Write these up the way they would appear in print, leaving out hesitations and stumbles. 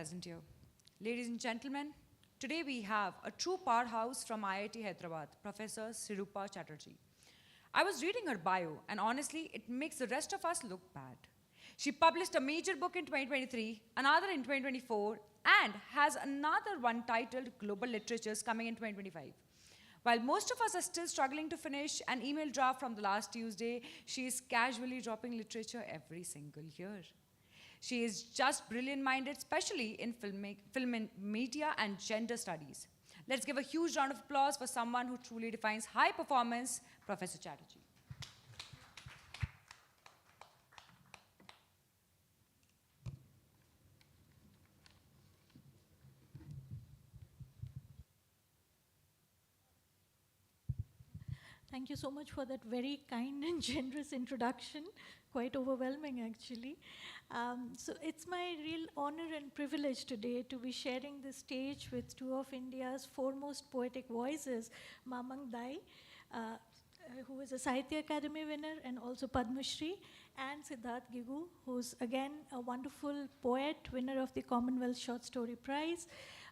present here. Ladies and gentlemen, today we have a true powerhouse from IIT Hyderabad, Professor Srirupa Chatterjee. I was reading her bio, and honestly, it makes the rest of us look bad. She published a major book in 2023, another in 2024, and has another one titled Global Literatures coming in 2025. While most of us are still struggling to finish an email draft from the last Tuesday, she is casually dropping literature every single year. She is just brilliant-minded, especially in film and media and gender studies. Let's give a huge round of applause for someone who truly defines high performance, Professor Chatterjee. Thank you so much for that very kind and generous introduction. Quite overwhelming, actually. So it's my real honor and privilege today to be sharing the stage with two of India's foremost poetic voices, Mamang Dai, who is a Sahitya Academy winner and also Padma Shri, and Siddhartha Gigu, who's again a wonderful poet, winner of the Commonwealth Short Story Prize,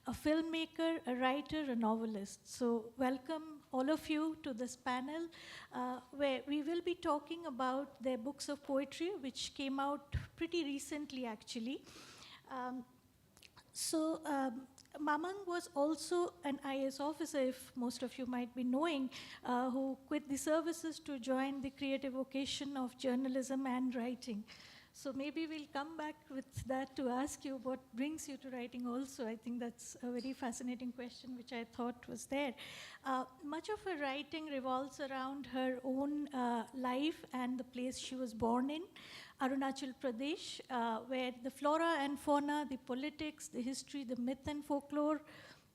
a filmmaker, a writer, a novelist. So welcome all of you to this panel where we will be talking about their books of poetry, which came out pretty recently, actually. Mamang was also an IAS officer, if most of you might be knowing, who quit the services to join the creative vocation of journalism and writing. So maybe we'll come back with that to ask you what brings you to writing also. I think that's a very fascinating question, which I thought was there. Much of her writing revolves around her own life and the place she was born in, Arunachal Pradesh, where the flora and fauna, the politics, the history, the myth and folklore,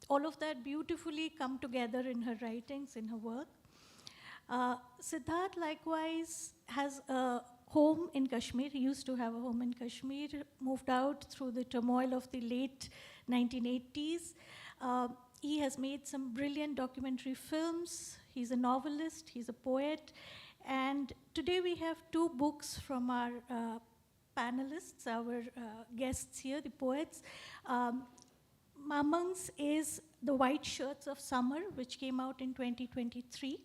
all of that beautifully come together in her writings, in her work. Siddharth likewise has a home in Kashmir. He used to have a home in Kashmir, moved out through the turmoil of the late 1980s. He has made some brilliant documentary films. He's a novelist, he's a poet. And today we have two books from our panelists, our guests here, the poets. Mamang's is The White Shirts of Summer, which came out in 2023.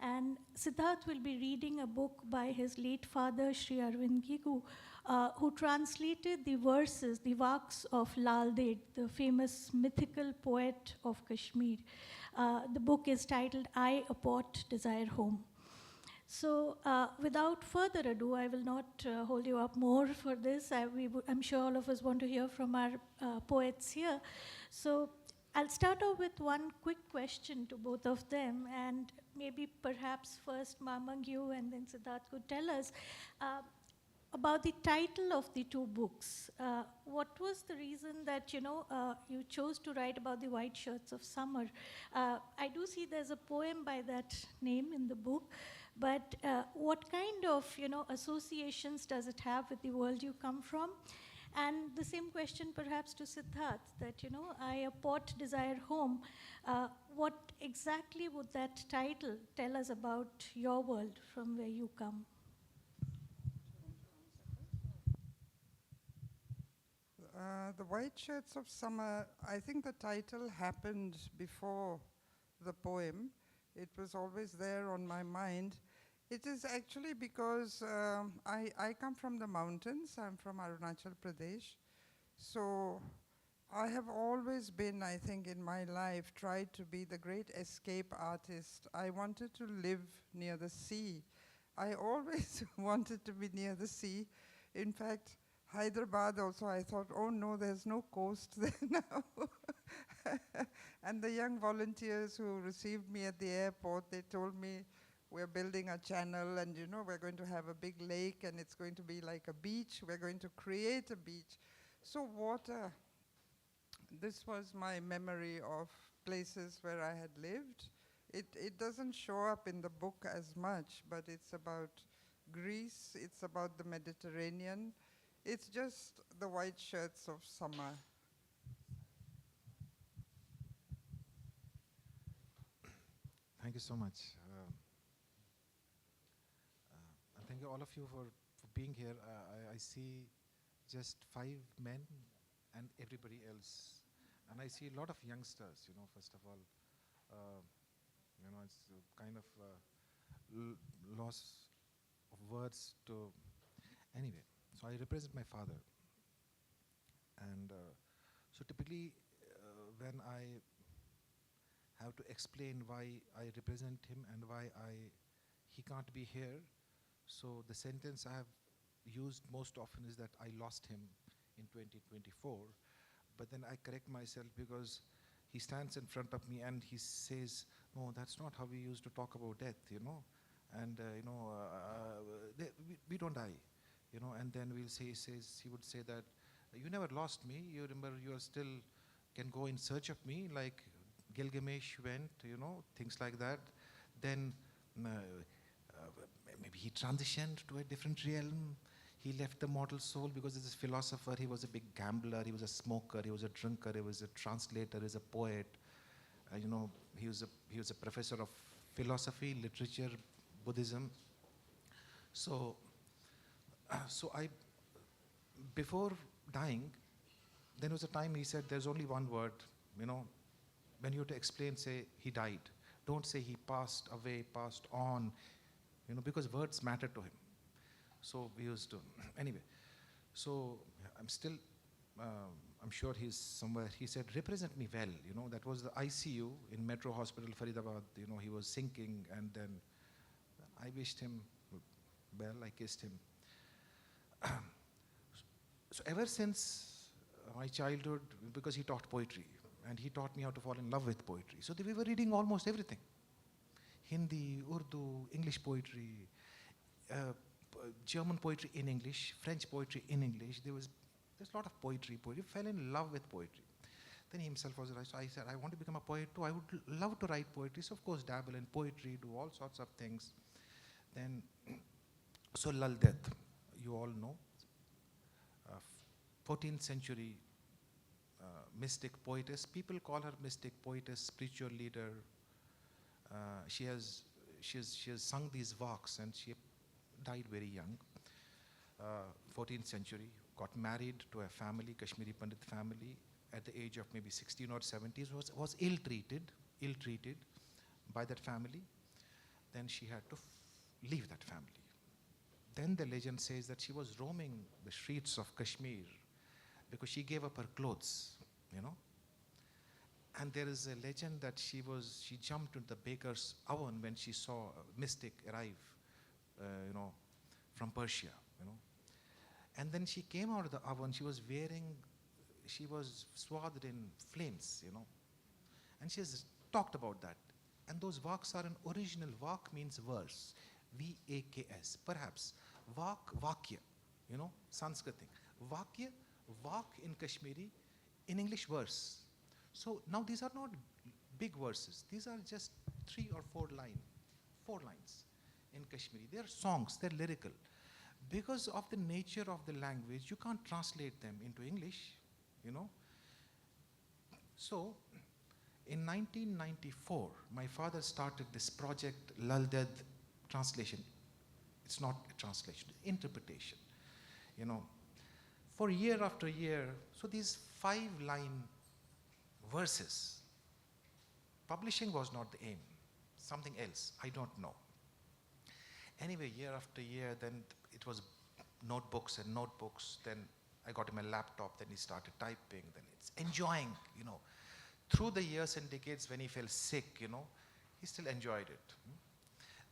And Siddharth will be reading a book by his late father, Sri Arvind Gigu, who translated the verses, the works of Lal Ded, the famous mythical poet of Kashmir. The book is titled I, a Pot, Desire Home. So without further ado, I will not hold you up more for this. I'm sure all of us want to hear from our poets here. So I'll start off with one quick question to both of them, and maybe perhaps first Mamang, you, and then Siddharth could tell us about the title of the two books. What was the reason that you chose to write about the white shirts of summer? I do see there's a poem by that name in the book, but what kind of associations does it have with the world you come from? And the same question perhaps to Siddharth, that I, a pot, desire home. What exactly would that title tell us about your world from where you come? The White Shirts of Summer, I think the title happened before the poem. It was always there on my mind. It is actually because I come from the mountains. I'm from Arunachal Pradesh. So I have always been, I think, in my life, tried to be the great escape artist. I wanted to live near the sea. I always wanted to be near the sea. In fact, Hyderabad also, I thought, oh no, there's no coast there now. And the young volunteers who received me at the airport, they told me, we're building a channel and we're going to have a big lake and it's going to be like a beach. We're going to create a beach. So water, this was my memory of places where I had lived. It doesn't show up in the book as much, but it's about Greece, it's about the Mediterranean. It's just the white shirts of summer. Thank you so much. Thank you all of you for being here. I see just 5 men and everybody else. And I see a lot of youngsters, first of all, uh, it's a kind of loss of words to, anyway. So I represent my father. And so typically when I have to explain why I represent him and why he can't be here, so the sentence I have used most often is that I lost him in 2024. But then I correct myself because he stands in front of me and he says, no, that's not how we used to talk about death, And, we don't die, And then he would say that, you never lost me. You remember you are still can go in search of me like Gilgamesh went, things like that. Then maybe he transitioned to a different realm. He left the mortal soul because as a philosopher, he was a big gambler, he was a smoker, he was a drinker, he was a translator, he was a poet. He was a professor of philosophy, literature, Buddhism. So before dying, there was a time he said, there's only one word, when you have to explain, say he died. Don't say he passed away, passed on, because words matter to him. So we used to, anyway. So I'm sure he's somewhere. He said, represent me well. That was the ICU in Metro Hospital, Faridabad. He was sinking, and then I wished him well, I kissed him. So ever since my childhood, because he taught poetry, and he taught me how to fall in love with poetry. So we were reading almost everything. Hindi, Urdu, English poetry, German poetry in English, French poetry in English. There's a lot of poetry. He fell in love with poetry. Then he himself was right. So I said, I want to become a poet too. I would love to write poetry. So of course, dabble in poetry, do all sorts of things. Then, so Lal Death, you all know, 14th century mystic poetess. People call her mystic poetess, spiritual leader. She has sung these works, and she died very young. 14th century, got married to a family, Kashmiri Pandit family, at the age of maybe 16 or 17, was ill-treated by that family. Then she had to leave that family. Then the legend says that she was roaming the streets of Kashmir because she gave up her clothes, And there is a legend that she jumped into the baker's oven when she saw a mystic arrive, from Persia, And then she came out of the oven, she was swathed in flames, And she has talked about that. And those vaks are an original. Vak means verse, V-A-K-S, perhaps. Vakya, Sanskrit thing. Vakya, vak in Kashmiri, in English verse. So now these are not big verses. These are just 3 or 4 lines in Kashmiri. They're songs, they're lyrical. Because of the nature of the language, you can't translate them into English, So in 1994, my father started this project, Lal Death translation. It's not a translation, interpretation, For year after year, so these 5-line verses, publishing was not the aim, something else, I don't know. Anyway, year after year, then it was notebooks, then I got him a laptop, then he started typing, then it's enjoying, Through the years and decades when he fell sick, he still enjoyed it.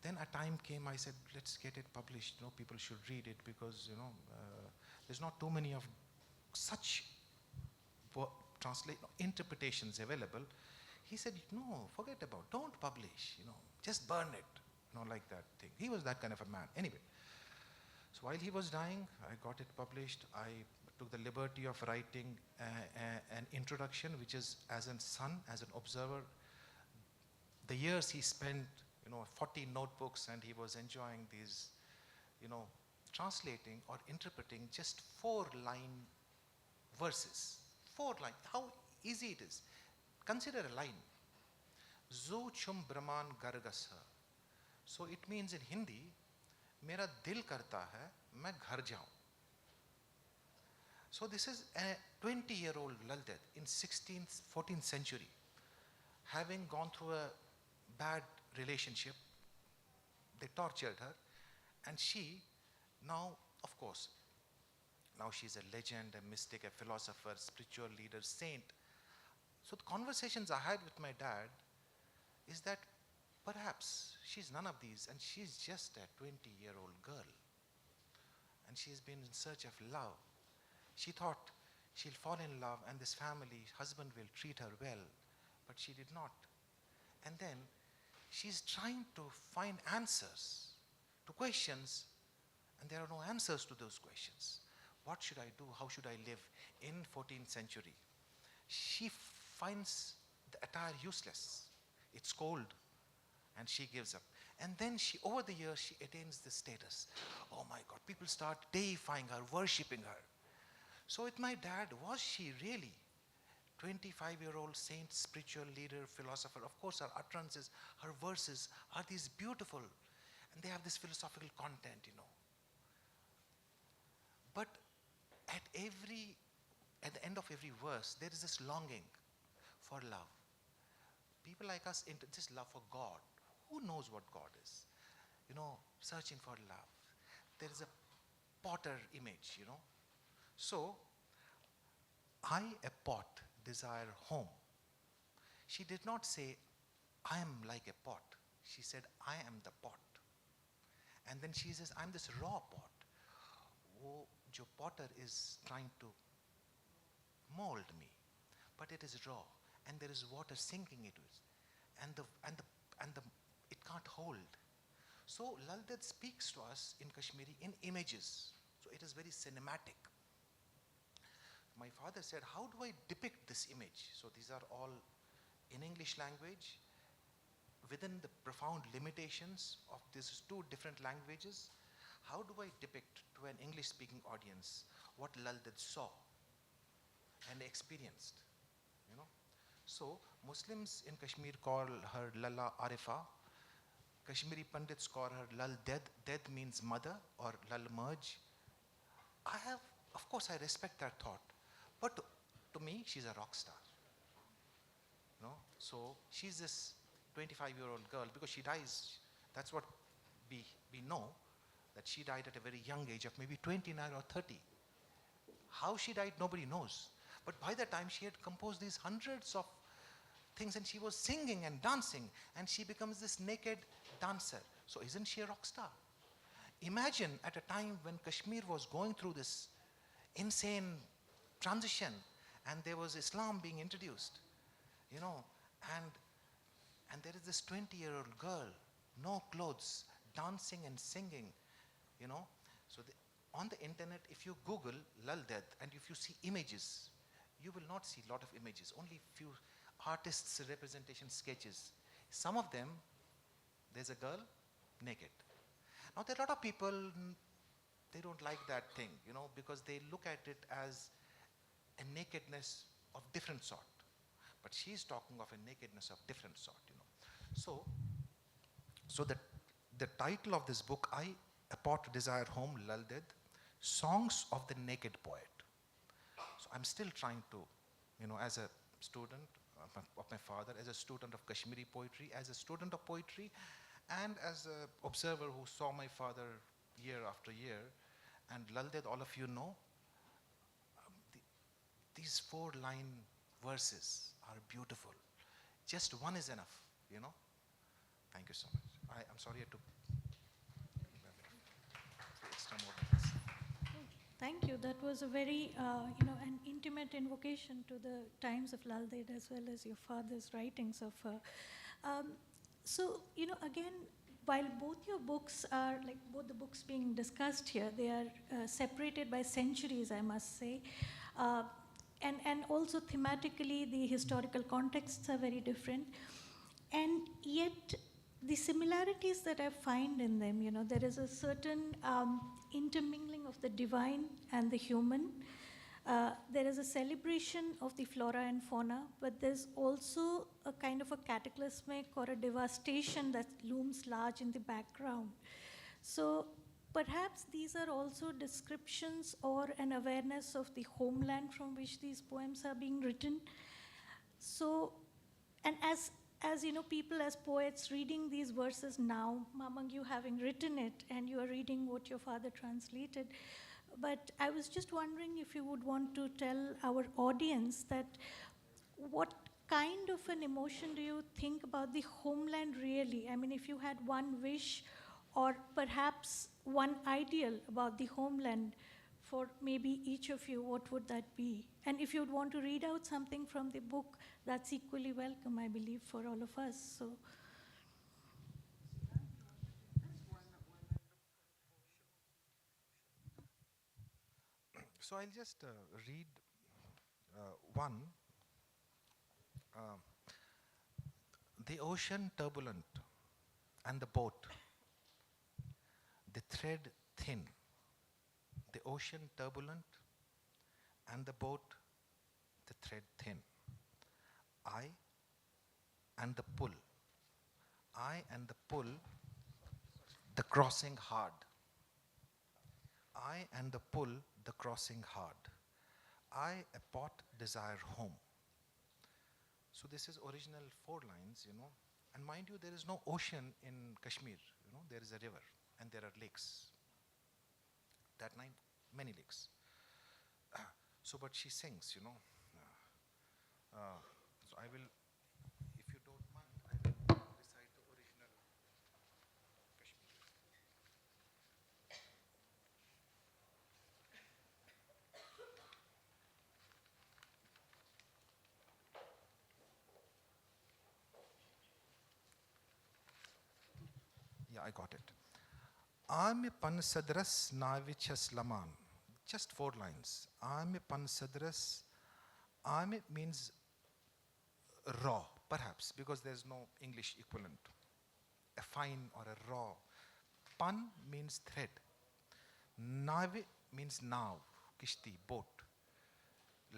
Then a time came, I said, let's get it published, people should read it because, there's not too many of such interpretations available. He said, no, forget about, don't publish, just burn it, like that thing. He was that kind of a man. Anyway, so while he was dying, I got it published. I took the liberty of writing an introduction, which is as a son, as an observer. The years he spent, 40 notebooks, and he was enjoying these, translating or interpreting just 4-line verses. 4 lines. How easy it is. Consider a line. Zo chum brahman gargasa. So it means in Hindi, Mera dil karta hai, main ghar jaun. So this is a 20-year-old Laldet in 16th, 14th century, having gone through a bad relationship. They tortured her, and she now, of course, now she's a legend, a mystic, a philosopher, spiritual leader, saint. So the conversations I had with my dad is that perhaps she's none of these, and she's just a 20-year-old girl. And she's been in search of love. She thought she'll fall in love and this family, husband will treat her well, but she did not. And then she's trying to find answers to questions, and there are no answers to those questions. What should I do? How should I live in 14th century? She finds the attire useless. It's cold, and she gives up. And then she, over the years, she attains this status. Oh my God, people start deifying her, worshipping her. So with my dad, was she really 25-year-old saint, spiritual leader, philosopher? Of course, her utterances, her verses are these beautiful, and they have this philosophical content, you know. But at the end of every verse, there is this longing for love. People like us, this love for God. Who knows what God is? You know, searching for love. There is a potter image, you know. So, I, a pot, desire home. She did not say, I am like a pot. She said, I am the pot. And then she says, I'm this raw pot. Oh, jo potter is trying to mold me, but it is raw, and there is water sinking into it, and it can't hold. So Laldet speaks to us in Kashmiri in images. So it is very cinematic. My father said, how do I depict this image? So these are all in English language, within the profound limitations of these two different languages. How do I depict to an English-speaking audience what Laldet saw and experienced? You know? So Muslims in Kashmir call her Lalla Arifa. Kashmiri Pandits call her Lal Ded. Ded means mother, or Lal Merge. Of course, I respect that thought. But to me, she's a rock star. No? So she's this 25-year-old girl, because she dies, that's what we know, that she died at a very young age of maybe 29 or 30. How she died, nobody knows. But by the time she had composed these hundreds of things, and she was singing and dancing, and she becomes this naked dancer. So isn't she a rock star? Imagine at a time when Kashmir was going through this insane transition, and there was Islam being introduced, you know, and there is this 20-year-old girl, no clothes, dancing and singing, you know. So on the internet, if you Google Laldet, and if you see images, you will not see a lot of images, only few artists' representation sketches. Some of them, there's a girl naked. Now there are a lot of people, they don't like that thing, you know, because they look at it as a nakedness of different sort. But she's talking of a nakedness of different sort, you know. So the title of this book, A Pot Desire Home, Laldet, Songs of the Naked Poet. So I'm still trying to, you know, as a student of my father, as a student of Kashmiri poetry, as a student of poetry, and as an observer who saw my father year after year, and Laldet, all of you know, these 4-line verses are beautiful. Just one is enough, you know. Thank you so much. I'm sorry I took extra more than this. Thank you. That was a very, an intimate invocation to the times of Laldet, as well as your father's writings of her. So, again, while both your books are, like both the books being discussed here, they are separated by centuries, I must say. And also thematically, the historical contexts are very different. And yet, the similarities that I find in them, there is a certain intermingling of the divine and the human. There is a celebration of the flora and fauna, but there's also a kind of a cataclysmic or a devastation that looms large in the background. So perhaps these are also descriptions or an awareness of the homeland from which these poems are being written. So, and as you know, people as poets reading these verses now, Mamang, you having written it and you are reading what your father translated, but I was just wondering if you would want to tell our audience that what kind of an emotion do you think about the homeland really? I mean, if you had one wish or perhaps one ideal about the homeland for maybe each of you, what would that be? And if you'd want to read out something from the book, that's equally welcome, I believe, for all of us. So. So I'll just read one. Uh, the ocean turbulent and the boat, the thread thin. The ocean turbulent and the boat, the thread thin. I and the pull. I and the pull, the crossing hard. I and the pull, the crossing hard. I, a pot, desire home. So this is original 4 lines, And mind you, there is no ocean in Kashmir, There is a river and there are lakes. That night, many lakes. So, but she sings, So I will, if you don't mind, I will recite the original Kashmir. Yeah, I got it. Ame pansadras navichas laman. Just 4 lines. Ame pansadras. Ame means raw, perhaps, because there's no English equivalent. A fine or a raw. Pan means thread. Navi means now, kishti, boat.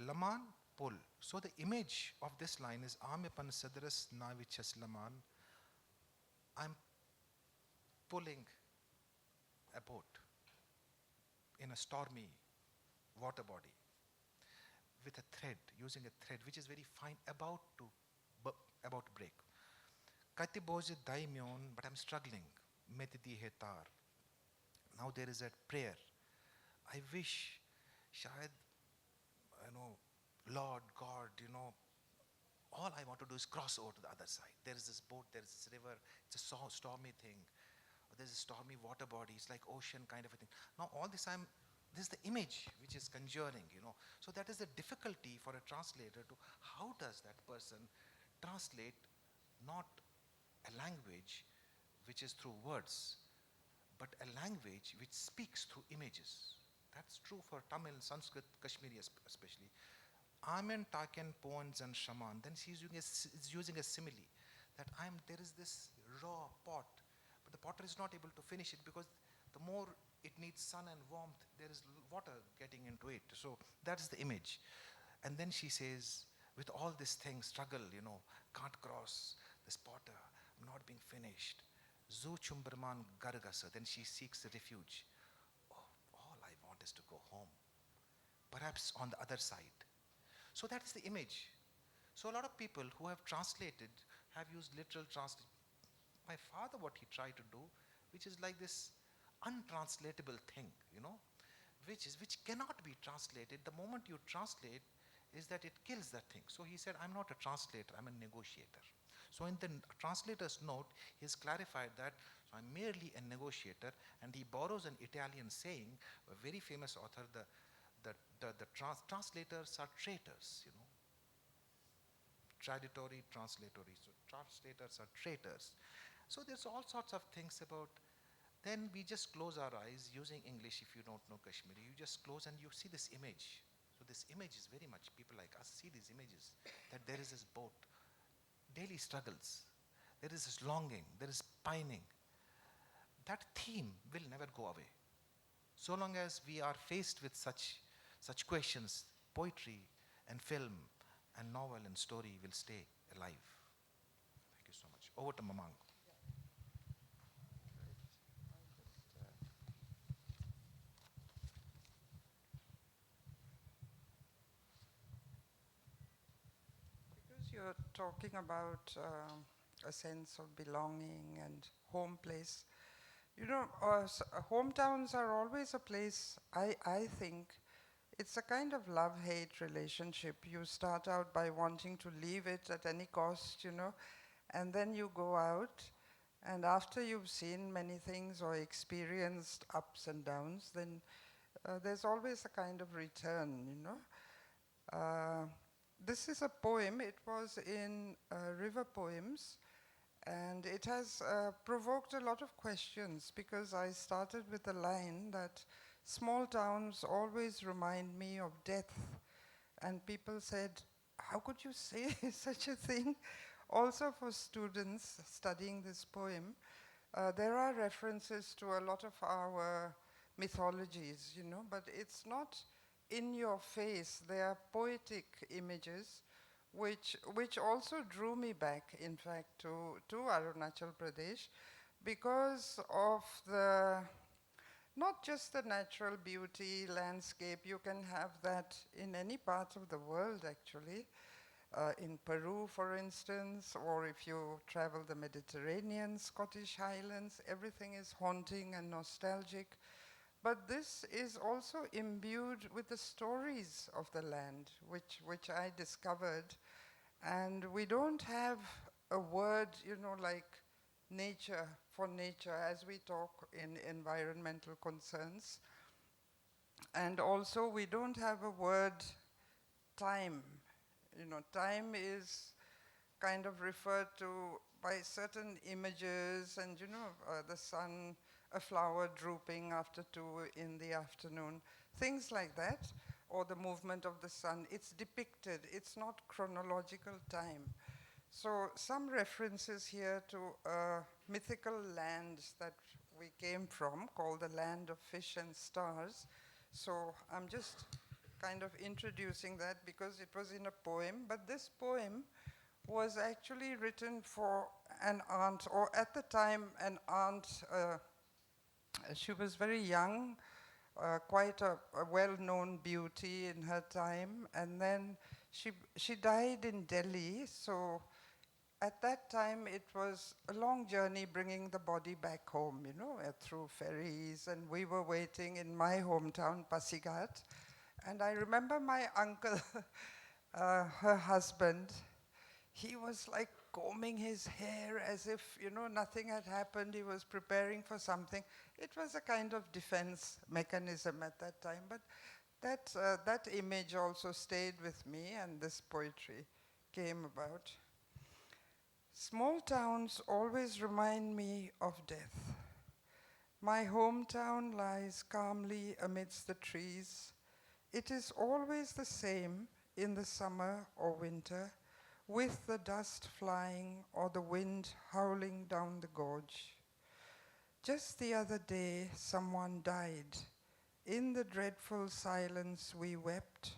Laman, pull. So the image of this line is Ame pansadras navichas laman. I'm pulling a boat in a stormy water body with a thread, using a thread which is very fine, about to break. Kati boje daimyon, but I'm struggling. Metidi hetar. Now there is a prayer. I wish, shayad, Lord, God, all I want to do is cross over to the other side. There is this boat, there is this river, it's a stormy thing. There's a stormy water body, it's like ocean kind of a thing. Now all this this is the image which is conjuring, So that is the difficulty for a translator to, how does that person translate not a language which is through words, but a language which speaks through images. That's true for Tamil, Sanskrit, Kashmiri especially. Amen, Taken, poems and shaman. Then she's using a simile that there is this raw pot, but the potter is not able to finish it because the more it needs sun and warmth, there is water getting into it. So that's the image. And then she says, with all this thing, struggle, can't cross this potter, not being finished. Zu chumberman gargasa. Then she seeks refuge. Oh, all I want is to go home. Perhaps on the other side. So that's the image. So a lot of people who have translated have used literal translation. My father, what he tried to do, which is like this untranslatable thing, which cannot be translated. The moment you translate is that it kills that thing. So he said, I'm not a translator, I'm a negotiator. So in the translator's note, he's clarified that I'm merely a negotiator, and he borrows an Italian saying, a very famous author, the translators are traitors, Traditory, translatory. So translators are traitors. So there's all sorts of things about. Then we just close our eyes using English. If you don't know Kashmiri, you just close and you see this image. So this image is very much, people like us see these images, that there is this boat, daily struggles, there is this longing, there is pining. That theme will never go away. So long as we are faced with such questions, poetry and film and novel and story will stay alive. Thank you so much. Over to Mamang. you're talking about a sense of belonging and home place. You know, hometowns are always a place, I think, it's a kind of love-hate relationship. You start out by wanting to leave it at any cost, you know, and then you go out, and after you've seen many things or experienced ups and downs, then there's always a kind of return, you know. This is a poem. It was in River Poems, and it has provoked a lot of questions because I started with a line that small towns always remind me of death. And people said, how could you say such a thing? Also for students studying this poem, there are references to a lot of our mythologies, you know, but it's not in your face. They are poetic images which also drew me back, in fact, to Arunachal Pradesh because of the, not just the natural beauty, landscape. You can have that in any part of the world, actually. In Peru, for instance, or if you travel the Mediterranean, Scottish Highlands, everything is haunting and nostalgic. But this is also imbued with the stories of the land, which I discovered. And we don't have a word, you know, like nature for nature as we talk in environmental concerns. And also we don't have a word time. You know, time is kind of referred to by certain images and, you know, the sun, a flower drooping after 2 in the afternoon, things like that, or the movement of the sun. It's depicted, it's not chronological time. So some references here to a mythical land that we came from called the land of fish and stars. So I'm just kind of introducing that because it was in a poem, but this poem was actually written for an aunt, or at the time an aunt, she was very young, quite a well-known beauty in her time, and then she died in Delhi, so at that time it was a long journey bringing the body back home, you know, through ferries, and we were waiting in my hometown, Pasighat, and I remember my uncle, her husband, he was like combing his hair as if, you know, nothing had happened. He was preparing for something. It was a kind of defense mechanism at that time. But that image also stayed with me, and this poetry came about. Small towns always remind me of death. My hometown lies calmly amidst the trees. It is always the same in the summer or winter, with the dust flying or the wind howling down the gorge. Just the other day, someone died. In the dreadful silence we wept,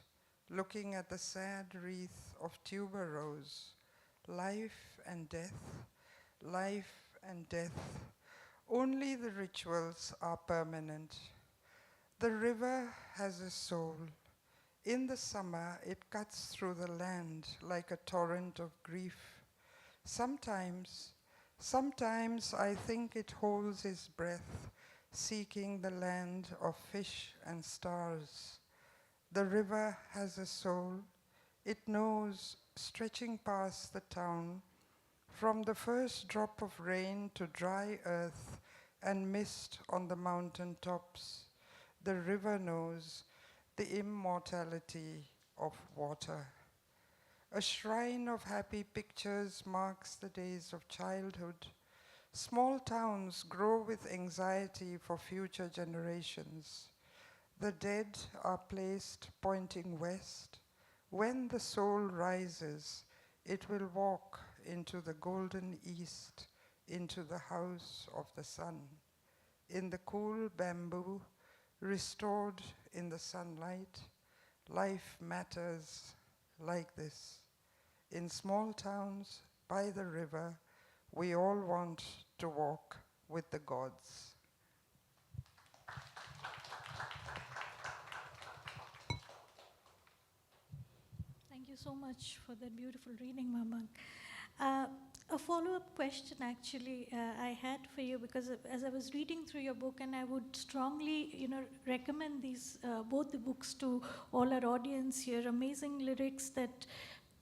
looking at the sad wreath of tuber rose. Life and death, life and death. Only the rituals are permanent. The river has a soul. In the summer, it cuts through the land like a torrent of grief. Sometimes I think it holds its breath, seeking the land of fish and stars. The river has a soul. It knows, stretching past the town, from the first drop of rain to dry earth and mist on the mountain tops. The river knows the immortality of water. A shrine of happy pictures marks the days of childhood. Small towns grow with anxiety for future generations. The dead are placed pointing west. When the soul rises, it will walk into the golden east, into the house of the sun. In the cool bamboo, restored in the sunlight, life matters like this. In small towns by the river, we all want to walk with the gods. Thank you so much for that beautiful reading, Mamang. A follow-up question, actually, I had for you, because as I was reading through your book, and I would strongly, recommend these both the books to all our audience here. Amazing lyrics that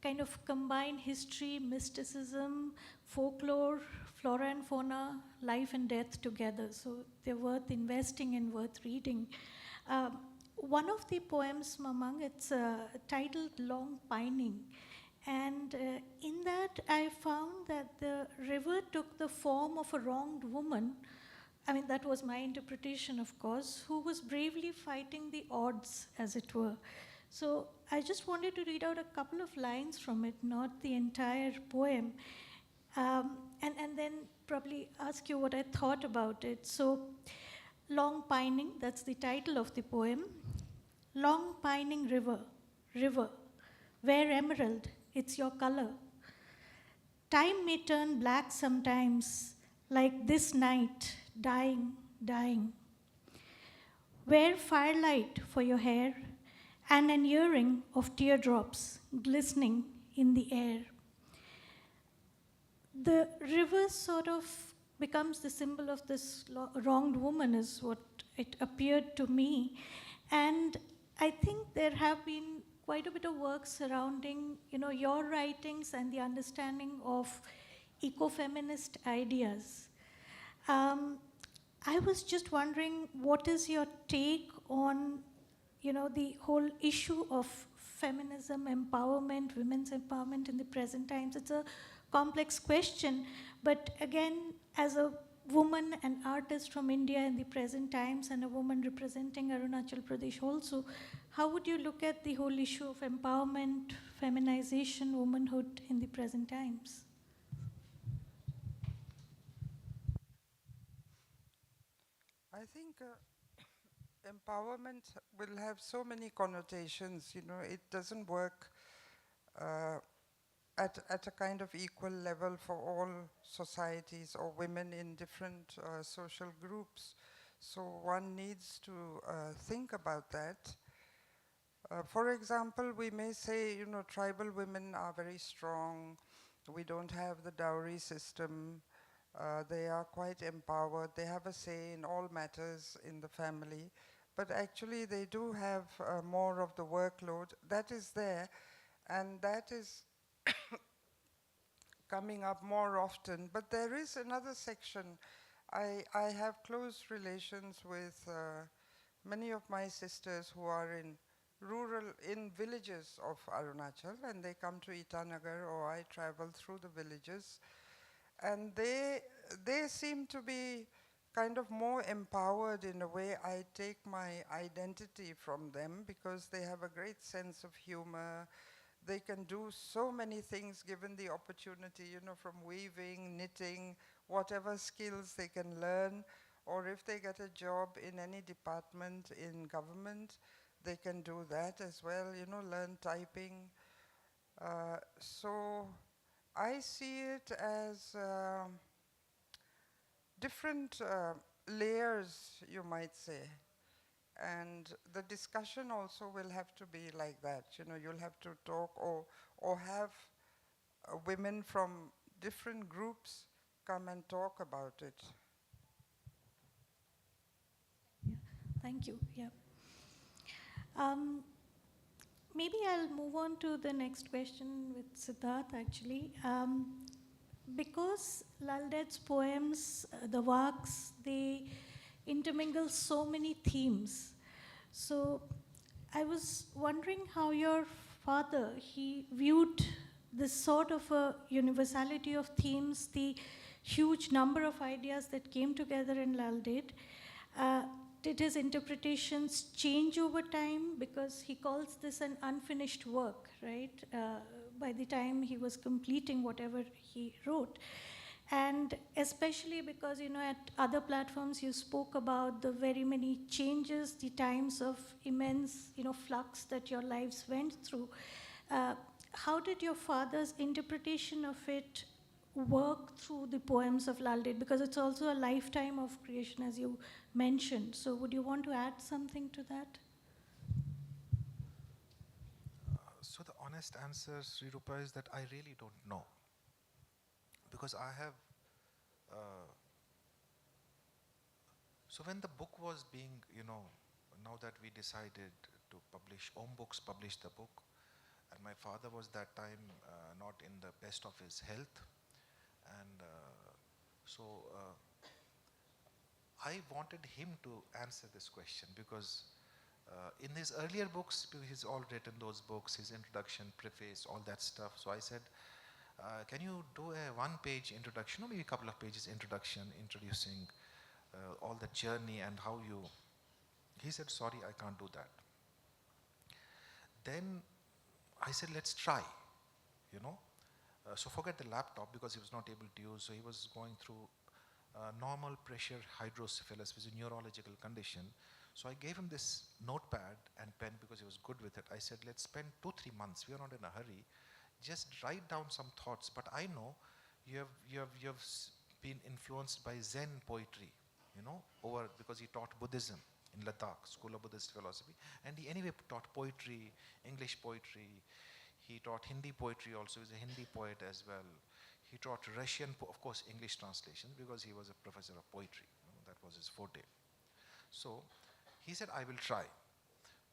kind of combine history, mysticism, folklore, flora and fauna, life and death together. So they're worth investing and worth reading. One of the poems, Mamang, it's titled Long Pining. And in that, I found that the river took the form of a wronged woman. I mean, that was my interpretation, of course, who was bravely fighting the odds, as it were. So I just wanted to read out a couple of lines from it, not the entire poem, and then probably ask you what I thought about it. So, Long Pining, that's the title of the poem. Long pining river, river, where emerald, it's your color. Time may turn black sometimes, like this night, dying, dying. Wear firelight for your hair, and an earring of teardrops glistening in the air. The river sort of becomes the symbol of this wronged woman, is what it appeared to me. And I think there have been quite a bit of work surrounding, your writings and the understanding of ecofeminist ideas. I was just wondering, what is your take on the whole issue of feminism, empowerment, women's empowerment in the present times? It's a complex question, but again, as a woman and artist from India in the present times and a woman representing Arunachal Pradesh also, how would you look at the whole issue of empowerment, feminization, womanhood in the present times? I think empowerment will have so many connotations. It doesn't work at a kind of equal level for all societies or women in different social groups. So one needs to think about that. For example, we may say, tribal women are very strong. We don't have the dowry system. They are quite empowered. They have a say in all matters in the family. But actually, they do have more of the workload. That is there, and that is coming up more often. But there is another section. I have close relations with many of my sisters who are in villages of Arunachal, and they come to Itanagar, or I travel through the villages, and they seem to be kind of more empowered in a way. I take my identity from them because they have a great sense of humor. They can do so many things given the opportunity, from weaving, knitting, whatever skills they can learn, or if they get a job in any department in government, they can do that as well, learn typing. So I see it as different layers, you might say. And the discussion also will have to be like that. You'll have to talk or have women from different groups come and talk about it. Yeah. Thank you. Yeah. Maybe I'll move on to the next question with Siddhartha, actually. Because Lalde's poems, the works, they intermingle so many themes. So I was wondering how your father, he viewed this sort of a universality of themes, the huge number of ideas that came together in Lalde. Did his interpretations change over time? Because he calls this an unfinished work, right? By the time he was completing whatever he wrote. And especially because, at other platforms you spoke about the very many changes, the times of immense, flux that your lives went through. How did your father's interpretation of it work through the poems of Lalde? Because it's also a lifetime of creation, as you mentioned. So would you want to add something to that? So the honest answer, Srirupa, is that I really don't know. Because I have, so when the book was being, now that we decided to publish, Om Books published the book, and my father was that time not in the best of his health, and so I wanted him to answer this question because in his earlier books, he's all written those books, his introduction, preface, all that stuff. So I said, can you do a one-page introduction, or maybe a couple of pages introduction, introducing all the journey and how you... He said, sorry, I can't do that. Then I said, let's try, so forget the laptop because he was not able to use, so he was going through normal pressure hydrocephalus, which is a neurological condition. So I gave him this notepad and pen because he was good with it. I said, let's spend 2-3 months. We are not in a hurry. Just write down some thoughts. But I know you have been influenced by Zen poetry, because he taught Buddhism in Ladakh, School of Buddhist Philosophy. And he anyway taught poetry, English poetry. He taught Hindi poetry also. He's a Hindi poet as well. He taught Russian, of course, English translations because he was a professor of poetry. That was his forte. So he said, I will try.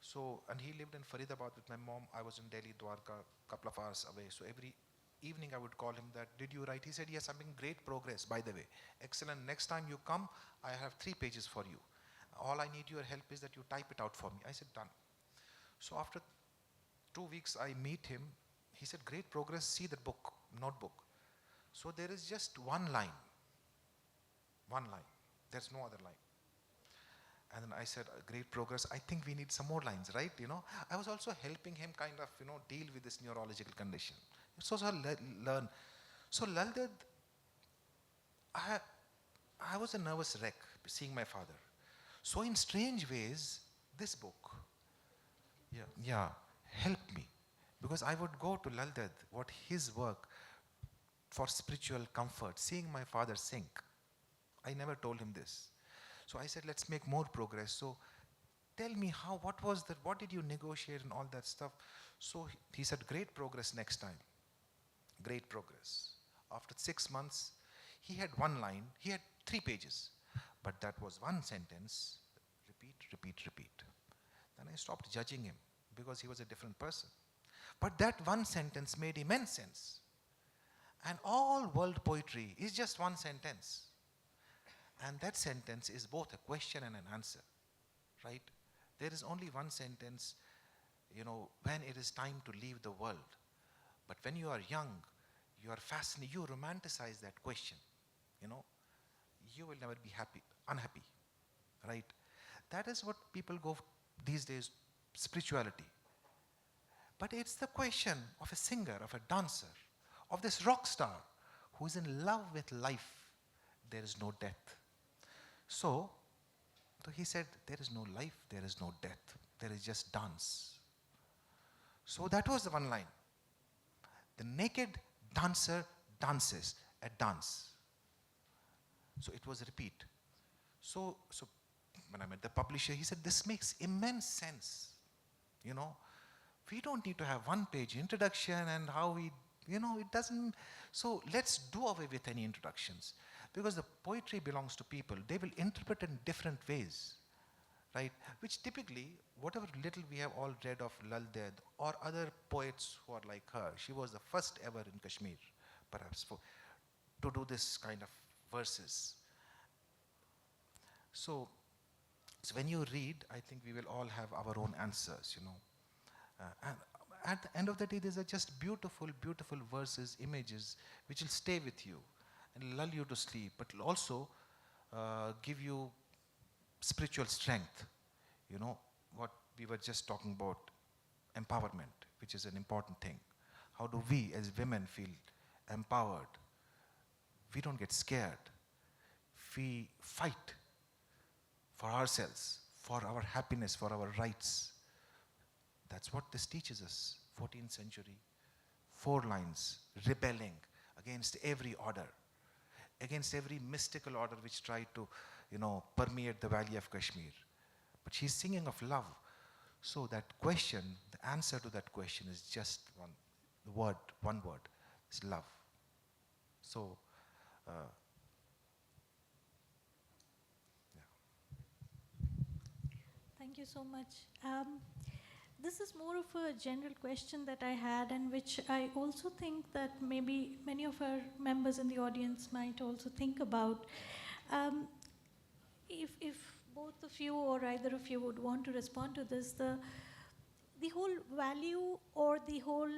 So, and he lived in Faridabad with my mom. I was in Delhi, Dwarka, a couple of hours away. So every evening I would call him that, did you write? He said, yes, I'm making great progress, by the way. Excellent. Next time you come, I have 3 pages for you. All I need your help is that you type it out for me. I said, done. So after 2 weeks, I meet him. He said, great progress, see the book, notebook. So there is just one line. One line. There's no other line. And then I said, great progress. I think we need some more lines, right? I was also helping him kind of, deal with this neurological condition. It's also learn. So Laldad, I was a nervous wreck seeing my father. So in strange ways, this book, helped me. Because I would go to Laldad, what his work for spiritual comfort, seeing my father sink. I never told him this. So I said, let's make more progress. So tell me what did you negotiate and all that stuff? So he said, great progress next time. Great progress. After 6 months, he had one line, he had 3 pages. But that was one sentence, repeat, repeat, repeat. Then I stopped judging him because he was a different person. But that one sentence made immense sense. And all world poetry is just one sentence. And that sentence is both a question and an answer, right? There is only one sentence, when it is time to leave the world. But when you are young, you are fascinated, you romanticize that question, You will never be unhappy, right? That is what people go these days, spirituality. But it's the question of a singer, of a dancer, of this rock star who is in love with life. There is no death. So he said, there is no life, there is no death. There is just dance. So that was the one line. The naked dancer dances a dance. So it was a repeat. So when I met the publisher, he said, this makes immense sense. We don't need to have one-page introduction and how we, it doesn't. So let's do away with any introductions. Because the poetry belongs to people. They will interpret in different ways, right? Which typically, whatever little we have all read of Lal Ded or other poets who are like her, she was the first ever in Kashmir, perhaps, to do this kind of verses. So when you read, I think we will all have our own answers, and at the end of the day, these are just beautiful, beautiful verses, images, which will stay with you and lull you to sleep, but will also give you spiritual strength. What we were just talking about, empowerment, which is an important thing. How do we as women feel empowered? We don't get scared. We fight for ourselves, for our happiness, for our rights. That's what this teaches us. 14th century, 4 lines, rebelling against every order, against every mystical order which tried to, permeate the valley of Kashmir. But she's singing of love. So that question, the answer to that question is just one word, is love. So, Thank you so much. This is more of a general question that I had, and which I also think that maybe many of our members in the audience might also think about. If both of you or either of you would want to respond to this, the whole value or the whole,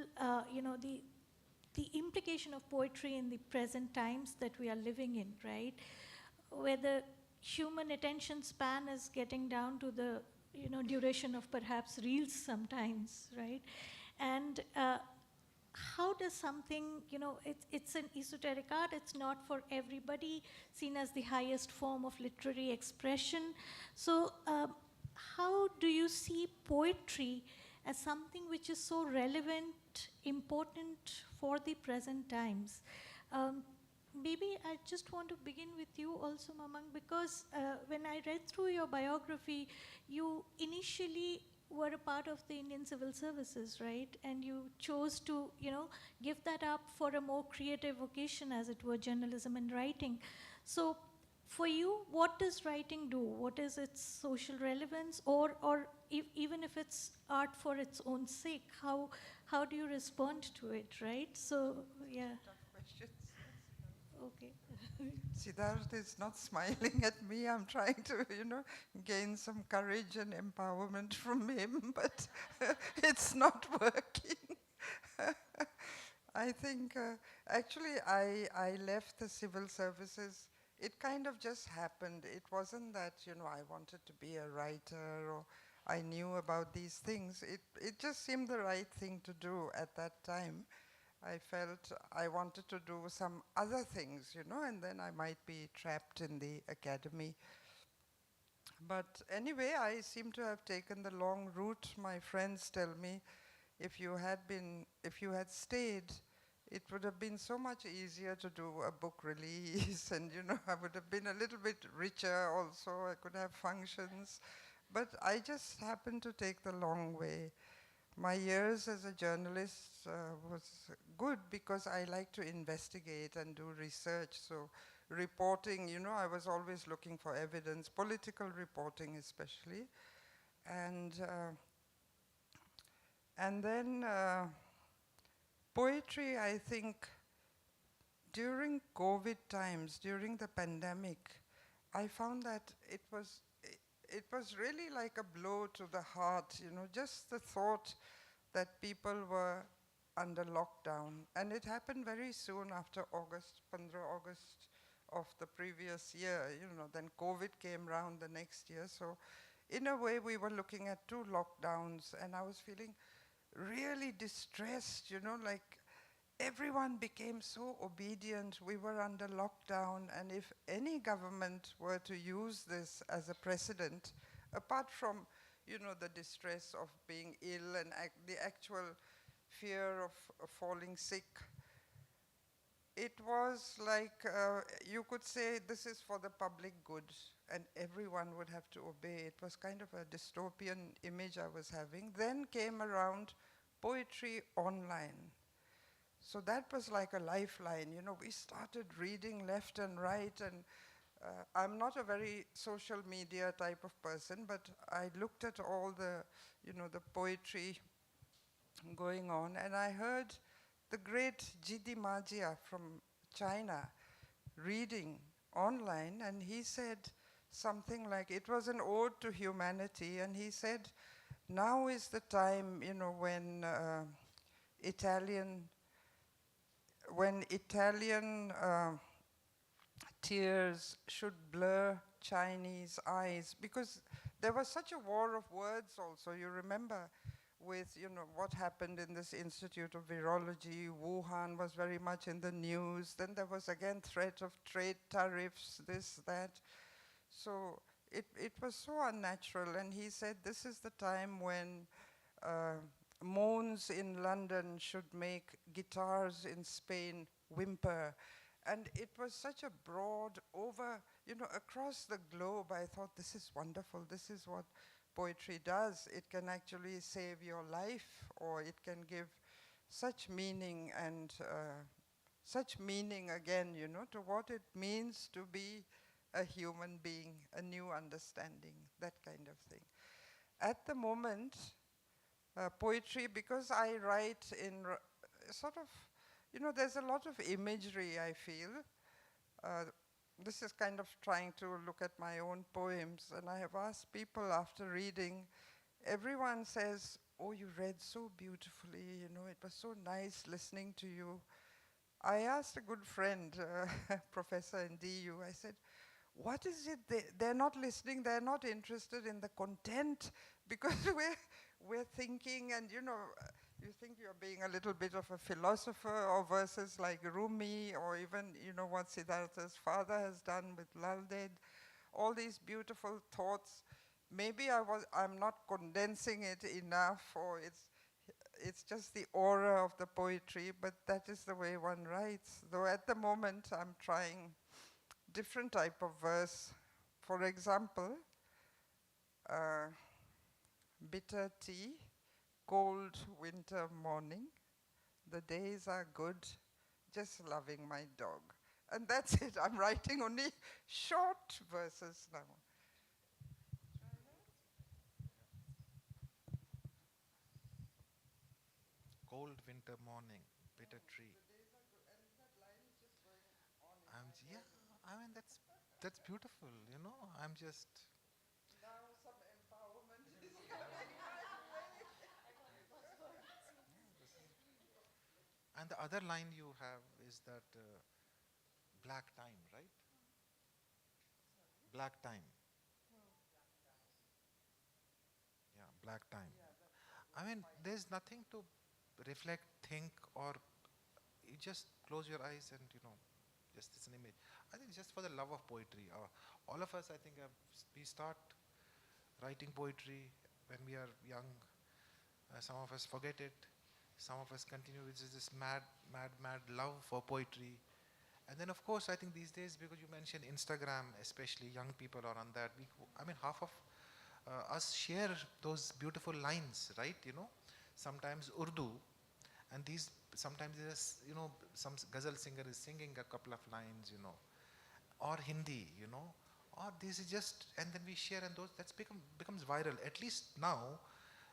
the implication of poetry in the present times that we are living in, right? Where the human attention span is getting down to the duration of perhaps reels sometimes, right? And how does something, it's an esoteric art, it's not for everybody, seen as the highest form of literary expression. So how do you see poetry as something which is so relevant, important for the present times? Maybe I just want to begin with you also, Mamang, because when I read through your biography, you initially were a part of the Indian Civil Services, right? And you chose to, give that up for a more creative vocation, as it were, journalism and writing. So for you, what does writing do? What is its social relevance? Or even if it's art for its own sake, how do you respond to it, right? So, yeah. Tough questions. Okay. Siddhartha is not smiling at me. I'm trying to, gain some courage and empowerment from him, but it's not working. I think, actually, I left the civil services. It kind of just happened. It wasn't that, I wanted to be a writer or I knew about these things. It just seemed the right thing to do at that time. I felt I wanted to do some other things, and then I might be trapped in the academy. But anyway, I seem to have taken the long route. My friends tell me if you had stayed, it would have been so much easier to do a book release and, I would have been a little bit richer also. I could have functions. But I just happened to take the long way. My years as a journalist was good because I like to investigate and do research. So reporting, I was always looking for evidence, political reporting especially. And then poetry, I think, during COVID times, during the pandemic, I found that it was really like a blow to the heart, just the thought that people were under lockdown. And it happened very soon after August, 15 August of the previous year, then COVID came round the next year. So in a way, we were looking at 2 lockdowns, and I was feeling really distressed, like everyone became so obedient. We were under lockdown, and if any government were to use this as a precedent, apart from, the distress of being ill and the actual fear of falling sick, it was like you could say this is for the public good, and everyone would have to obey. It was kind of a dystopian image I was having. Then came around poetry online. So that was like a lifeline. We started reading left and right, and I'm not a very social media type of person, but I looked at all the, the poetry going on, and I heard the great Jidi Majia from China reading online, and he said something like, it was an ode to humanity, and he said, now is the time, when Italian tears should blur Chinese eyes, because there was such a war of words also. You remember with, what happened in this Institute of Virology. Wuhan was very much in the news. Then there was again threat of trade tariffs, this, that. So it was so unnatural. And he said this is the time when moans in London should make guitars in Spain whimper. And it was such a broad across the globe. I thought, this is wonderful. This is what poetry does. It can actually save your life, or it can give such meaning and such meaning again, to what it means to be a human being, a new understanding, that kind of thing. At the moment, poetry, because I write in sort of, there's a lot of imagery, I feel. Uh, this is kind of trying to look at my own poems, and I have asked people after reading, everyone says, "Oh, you read so beautifully, it was so nice listening to you." I asked a good friend, professor in DU, I said, what is it? They're not listening, they're not interested in the content, because we're thinking, and you think you're being a little bit of a philosopher, or verses like Rumi, or even, what Siddhartha's father has done with Laldeed, all these beautiful thoughts. Maybe I'm not condensing it enough, or it's just the aura of the poetry, but that is the way one writes. Though at the moment I'm trying different type of verse. For example, bitter tea, cold winter morning, the days are good, just loving my dog. And that's it. I'm writing only short verses now. Cold winter morning, bitter tree. Yeah, I mean that's beautiful. I'm just. Now some empowerment is And the other line you have is that black time, right? Black time. Yeah, black time. I mean, there's nothing to reflect, think, or you just close your eyes and just it's an image. I think just for the love of poetry. All of us, I think, we start writing poetry when we are young. Some of us forget it. Some of us continue with this mad, mad, mad love for poetry. And then, of course, I think these days, because you mentioned Instagram, especially young people are on that. Half of us share those beautiful lines, right? Sometimes Urdu, and these sometimes there's some ghazal singer is singing a couple of lines, or Hindi, or this is just, and then we share, and those becomes viral. At least now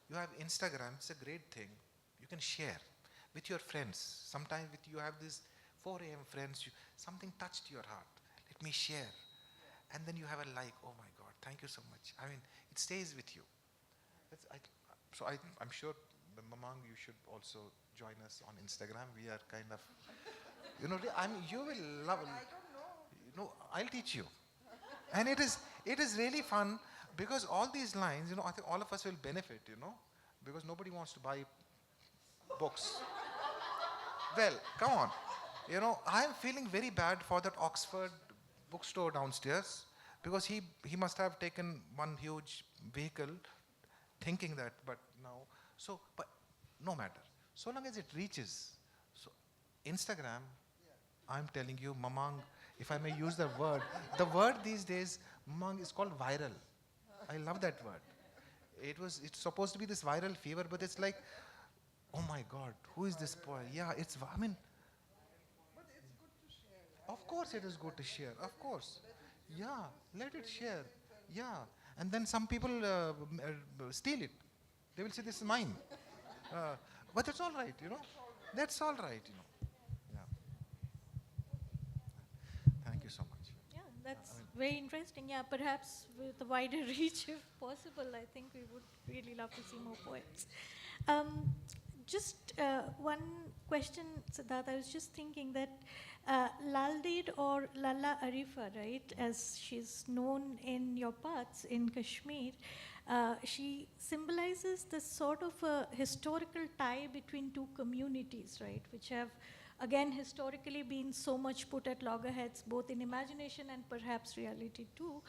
you have Instagram. It's a great thing. You can share with your friends. Sometimes you have these 4 a.m. friends. Something touched your heart. Let me share, and then you have a like. Oh my God! Thank you so much. I mean, it stays with you. I'm sure, Mamang, you should also join us on Instagram. We are kind of, you will love. I don't know. I'll teach you, and it is really fun because all these lines, I think all of us will benefit, because nobody wants to buy books. Well, come on, I'm feeling very bad for that Oxford bookstore downstairs because he must have taken one huge vehicle thinking that, but no matter. So long as it reaches. So Instagram, I'm telling you, Mamang, if I may use the word these days, Mamang, is called viral. I love that word. It's supposed to be this viral fever, but it's like, oh my God, who is this boy? Yeah, But it's good to share. of course it is good to share, of course. Yeah, let it share. Yeah, and then some people steal it. They will say, this is mine. But that's all right, That's all right, Yeah. Thank you so much. Yeah, that's very interesting. Yeah, perhaps with a wider reach, if possible, I think we would really love to see more poets. Just one question, Siddhartha. I was just thinking that Laldeed, or Lalla Arifa, right, as she's known in your parts in Kashmir, she symbolizes this sort of a historical tie between two communities, right, which have, again, historically been so much put at loggerheads, both in imagination and perhaps reality too.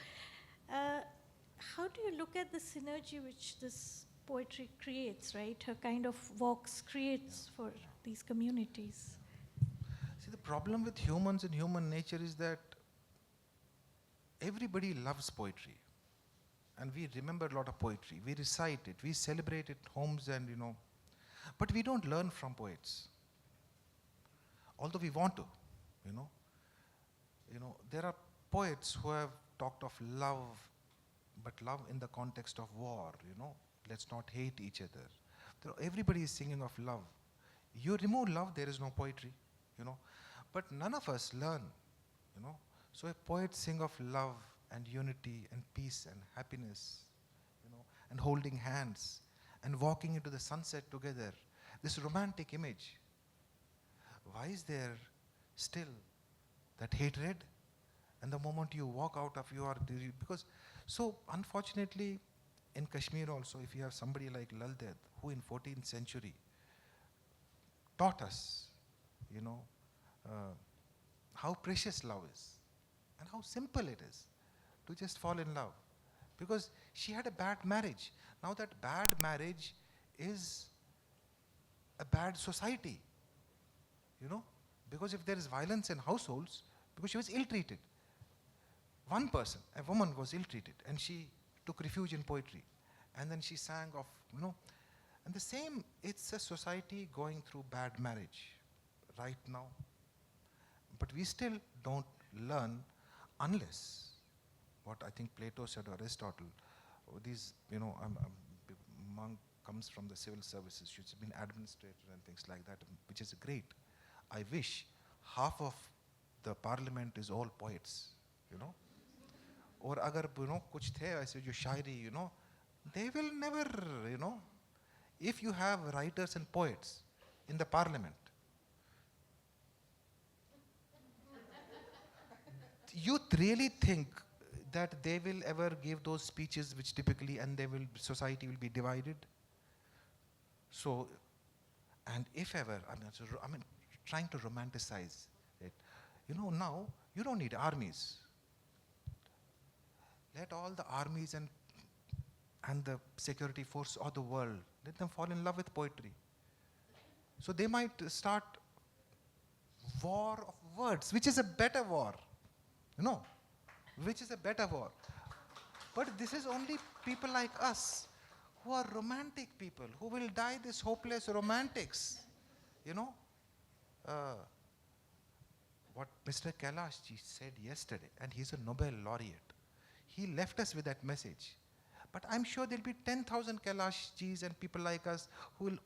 How do you look at the synergy which this poetry creates, right? Her kind of vox creates for these communities. See, the problem with humans and human nature is that everybody loves poetry. and we remember a lot of poetry. We recite it, we celebrate it homes and, but we don't learn from poets. Although we want to, you know. There are poets who have talked of love, but love in the context of war, Let's not hate each other. Everybody is singing of love. You remove love, there is no poetry, But none of us learn, So a poet sing of love and unity and peace and happiness, and holding hands and walking into the sunset together. This romantic image. Why is there still that hatred? And the moment you walk out of because, so unfortunately, in Kashmir also, if you have somebody like Lal Ded, who in 14th century taught us, how precious love is and how simple it is to just fall in love. Because she had a bad marriage. Now that bad marriage is a bad society, because if there is violence in households, because she was ill-treated. One person, a woman, was ill-treated, and she took refuge in poetry. And then she sang of, and the same, it's a society going through bad marriage right now. But we still don't learn unless, what I think Plato said, or Aristotle, these, monk comes from the civil services, she's been administrator and things like that, which is great. I wish half of the parliament is all poets, Or agar, kuch the aise jo shairi, they will never, if you have writers and poets in the parliament, you really think that they will ever give those speeches which typically, and society will be divided? So, and if ever, trying to romanticize it. Now, you don't need armies. Let all the armies and the security force of the world, let them fall in love with poetry. So they might start war of words, which is a better war. Which is a better war. But this is only people like us who are romantic people, who will die this hopeless romantics. What Mr. Kailashji said yesterday, and he's a Nobel laureate, he left us with that message. But I'm sure there'll be 10,000 Kailashjis and people like us who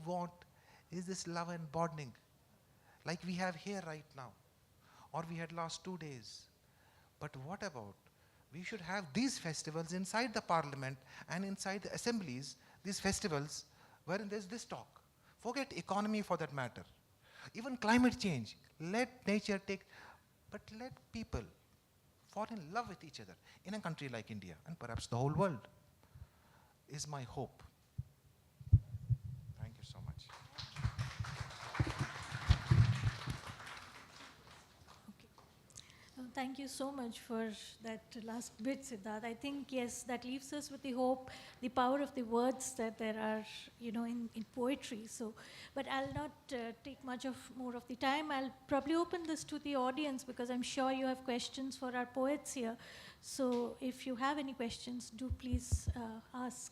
want is this love and bonding, like we have here right now, or we had last 2 days. But what about, we should have these festivals inside the parliament and inside the assemblies, these festivals wherein there's this talk. Forget economy for that matter. Even climate change, let nature take, but let people fall in love with each other in a country like India, and perhaps the whole world, is my hope. Thank you so much. Thank you so much for that last bit, Siddhartha. I think, yes, that leaves us with the hope, the power of the words that there are, in poetry. So, but I'll not take more of the time. I'll probably open this to the audience because I'm sure you have questions for our poets here. So if you have any questions, do please ask.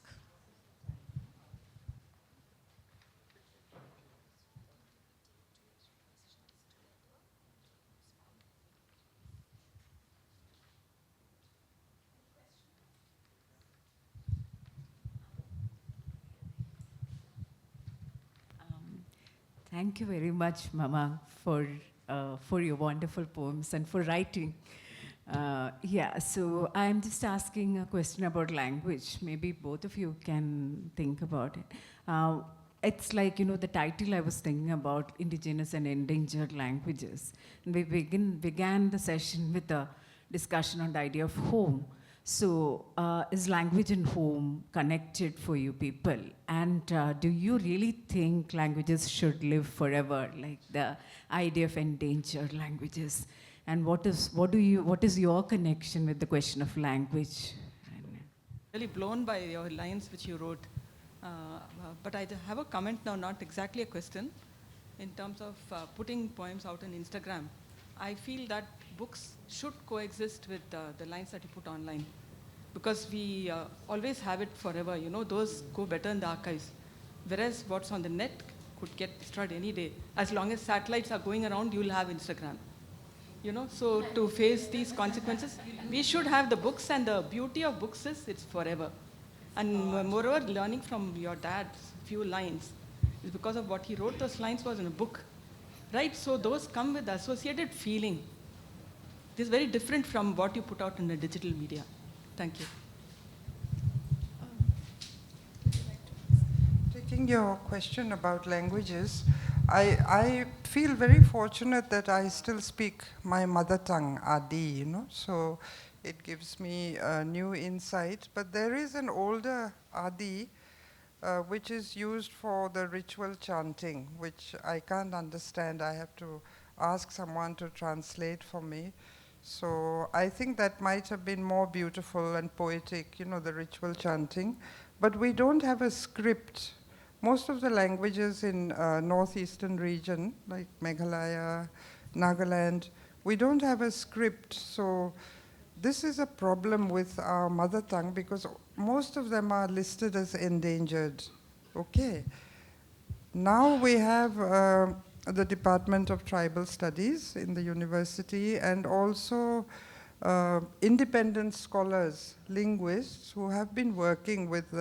Thank you very much, Mamang, for your wonderful poems and for writing. So I'm just asking a question about language. Maybe both of you can think about it. It's like, the title I was thinking about, Indigenous and Endangered Languages. And we began the session with a discussion on the idea of home. So is language and home connected for you people? And do you really think languages should live forever, like the idea of endangered languages? And what is your connection with the question of language? Really blown by your lines which you wrote. But I have a comment now, not exactly a question. In terms of putting poems out on Instagram, I feel that books should coexist with the lines that you put online. because we always have it forever. You know, those go better in the archives. Whereas what's on the net could get destroyed any day. As long as satellites are going around, you'll have Instagram. You know, so to face these consequences, we should have the books, and the beauty of books is it's forever. And moreover, learning from your dad's few lines is because of what he wrote. Those lines was in a book, right? So those come with associated feeling. This is very different from what you put out in the digital media. Thank you. Taking your question about languages, I feel very fortunate that I still speak my mother tongue, Adi, you know, so it gives me a new insight. But there is an older Adi which is used for the ritual chanting, which I can't understand. I have to ask someone to translate for me. So I think that might have been more beautiful and poetic, you know, the ritual chanting. But we don't have a script. Most of the languages in northeastern region, like Meghalaya, Nagaland, we don't have a script. So this is a problem with our mother tongue because most of them are listed as endangered. Okay. Now we have the Department of Tribal Studies in the university, and also independent scholars, linguists, who have been working with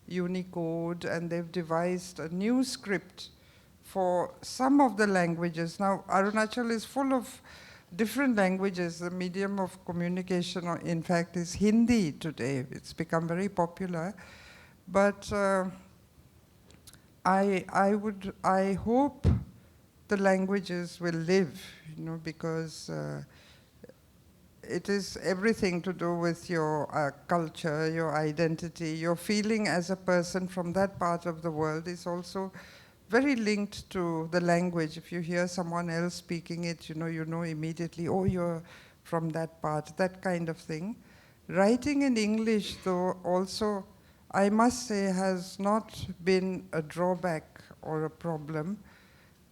Unicode, and they've devised a new script for some of the languages. Now, Arunachal is full of different languages. The medium of communication, in fact, is Hindi today. It's become very popular. But I hope the languages will live, you know, because it is everything to do with your culture, your identity, your feeling as a person from that part of the world is also very linked to the language. If you hear someone else speaking it, you know immediately, oh, you're from that part, that kind of thing. Writing in English, though, also, I must say, has not been a drawback or a problem,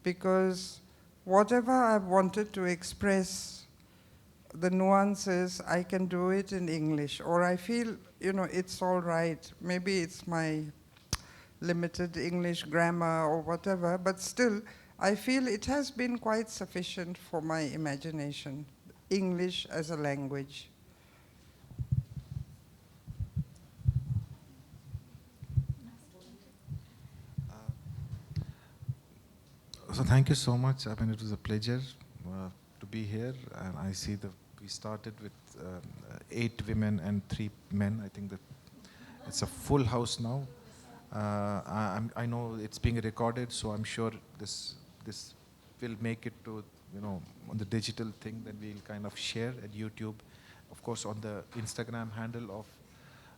because whatever I've wanted to express, the nuances, I can do it in English, or I feel, you know, it's all right. Maybe it's my limited English grammar or whatever, but still, I feel it has been quite sufficient for my imagination, English as a language. So thank you so much. I mean, it was a pleasure to be here, and I see we started with 8 women and 3 men. I think that it's a full house now. I know it's being recorded, so I'm sure this will make it to, you know, on the digital thing that we'll kind of share at YouTube. Of course, on the Instagram handle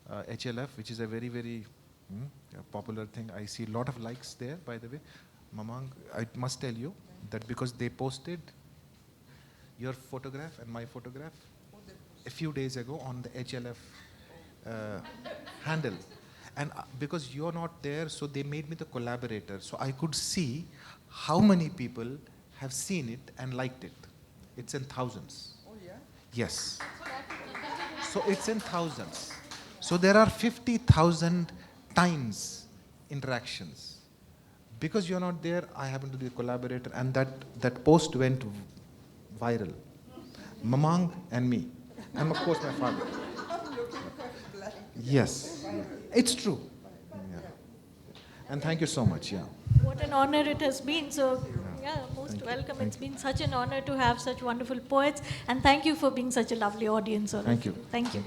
of HLF, which is a very, very popular thing. I see a lot of likes there, by the way. Mamang, I must tell you that because they posted your photograph and my photograph a few days ago on the HLF handle. And because you're not there, so they made me the collaborator. So I could see how many people have seen it and liked it. It's in thousands. Oh, yeah? Yes. So it's in thousands. So there are 50,000 times interactions. Because you're not there, I happen to be a collaborator, and that post went viral. Mamang and me. And of course my father. Yes. It's true. Yeah. And thank you so much. Yeah. What an honor it has been. So, yeah, most welcome. It's been such an honor to have such wonderful poets. And thank you for being such a lovely audience. Thank you. Thank you.